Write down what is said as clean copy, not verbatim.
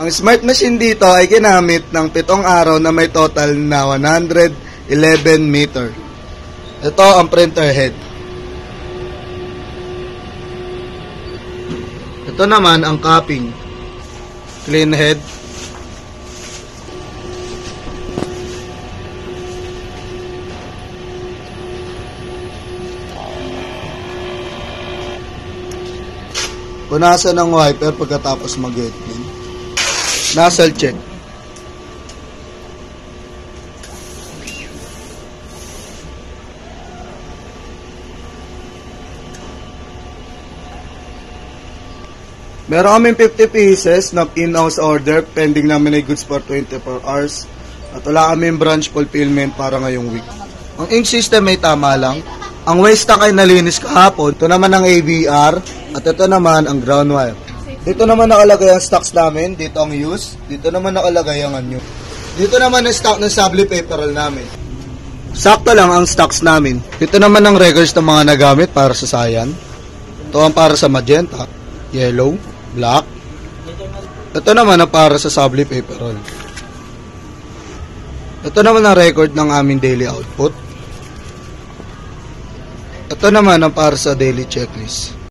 Ang smart machine dito ay ginamit ng 7 araw na may total na 111 meter. Ito ang printer head. Ito naman ang cupping. Clean head. Punasan ng wiper pagkatapos mag-head clean. Nozzle check. Meron kaming 50 pieces na in-house order pending namin ay goods for 24 hours at wala kaming branch fulfillment para ngayong week. Ang ink system ay tama lang. Ang waste tank ay nalinis kahapon. Ito naman ang AVR at ito naman ang ground wire. Dito naman nakalagay ang stocks namin. Dito ang use. Dito naman nakalagay ang new. Dito naman ang stock ng Sabli paper roll namin. Sakto lang ang stocks namin. Dito naman ang records ng mga nagamit para sa Cyan. Ito ang para sa magenta, yellow, black. Ito naman ang para sa Sabli paper roll. Ito naman ang record ng aming daily output. Ito naman ang para sa daily checklist.